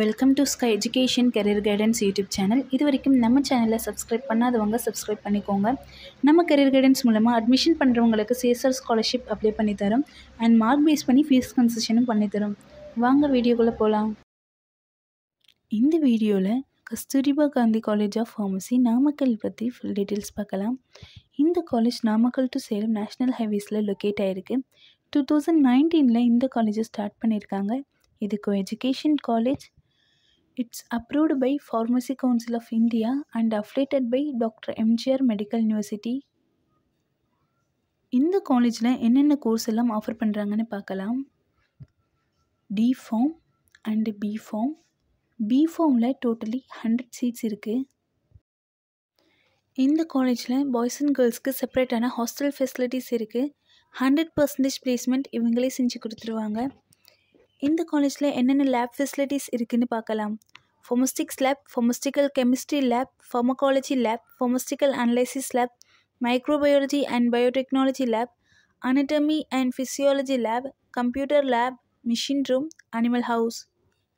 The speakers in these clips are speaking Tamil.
Welcome to Sky Education career guidance YouTube channel. இது வரைக்கும் நம்ம சேனலில் சப்ஸ்கிரைப் பண்ணாதவங்க சப்ஸ்கிரைப் பண்ணிக்கோங்க. நம்ம கரியர் கைடன்ஸ் மூலமாக அட்மிஷன் பண்ணுறவங்களுக்கு சிஎஸ்ஆர் ஸ்காலர்ஷிப் அப்ளை பண்ணித்தரோம் அண்ட் மார்க் பேஸ் பண்ணி ஃபீஸ் கன்செஷனும் பண்ணித்தரோம். வாங்க வீடியோக்குள்ளே போகலாம். இந்த வீடியோவில் Kasturba Gandhi college of pharmacy Namakkal பற்றி ஃபுல் டீட்டெயில்ஸ் பார்க்கலாம். இந்த college Namakkal to Salem national ஹைவேஸில் லொக்கேட் ஆகிருக்கு. 2019 இந்த காலேஜை ஸ்டார்ட் பண்ணியிருக்காங்க. இது education college. It's approved by pharmacy council of India and affiliated by doctor MGR medical university. இந்த காலேஜில் என்னென்ன கோர்ஸ் எல்லாம் ஆஃபர் பண்ணுறாங்கன்னு பார்க்கலாம். D pharm and B pharm. B ஃபார்மில் டோட்டலி 100 சீட்ஸ் இருக்குது. இந்த காலேஜில் பாய்ஸ் அண்ட் கேர்ள்ஸ்க்கு செப்பரேட்டான ஹாஸ்டல் ஃபெசிலிட்டிஸ் இருக்குது. 100% பிளேஸ்மெண்ட் இவங்களே செஞ்சு கொடுத்துருவாங்க. இந்த காலேஜில் என்னென்ன லேப் ஃபெசிலிட்டிஸ் இருக்குதுன்னு பார்க்கலாம். Pharmaceutics lab, pharmaceutical chemistry lab, pharmacology lab, pharmaceutical analysis lab, microbiology and biotechnology lab, anatomy and physiology lab, computer lab, machine room, animal house.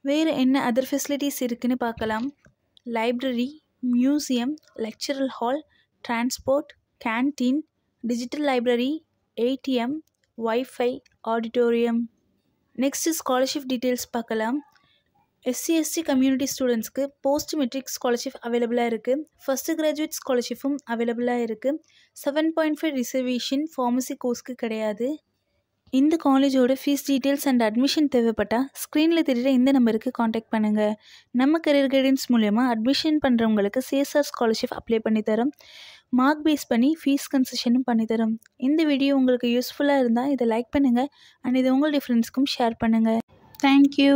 வேறு என்ன அதர் ஃபெசிலிட்டிஸ் இருக்குதுன்னு பார்க்கலாம். Library, museum, lecture hall, transport, canteen, digital library, ATM, wifi, auditorium. Next scholarship details பார்க்கலாம். எஸ்சி கம்யூனிட்டி ஸ்டூடெண்ட்ஸ்க்கு போஸ்ட் மெட்ரிக் ஸ்காலர்ஷிப் அவைலபிளாக இருக்குது. ஃபஸ்ட்டு கிராஜுவேட் ஸ்காலர்ஷிப்பும் அவைலபிளாக இருக்குது. 7.5 ரிசர்வேஷன் ஃபார்மசி கோர்ஸ்க்கு கிடையாது. இந்த காலேஜோட ஃபீஸ் டீட்டெயில்ஸ் அண்ட் அட்மிஷன் தேவைப்பட்டால் ஸ்க்ரீனில் தெரிகிற இந்த நம்பருக்கு காண்டாக்ட் பண்ணுங்கள். நம்ம கரியர் கைடன்ஸ் மூலயமா அட்மிஷன் பண்ணுறவங்களுக்கு சிஎஸ்ஆர் ஸ்காலர்ஷிப் அப்ளை பண்ணித்தரோம். மார்க் பேஸ் பண்ணி ஃபீஸ் கன்செஷனும் பண்ணித்தரோம். இந்த வீடியோ உங்களுக்கு யூஸ்ஃபுல்லாக இருந்தால் இதை லைக் பண்ணுங்கள் அண்ட் இது உங்களுடைய ஃப்ரெண்ட்ஸ்க்கும் ஷேர் பண்ணுங்கள். தேங்க்யூ.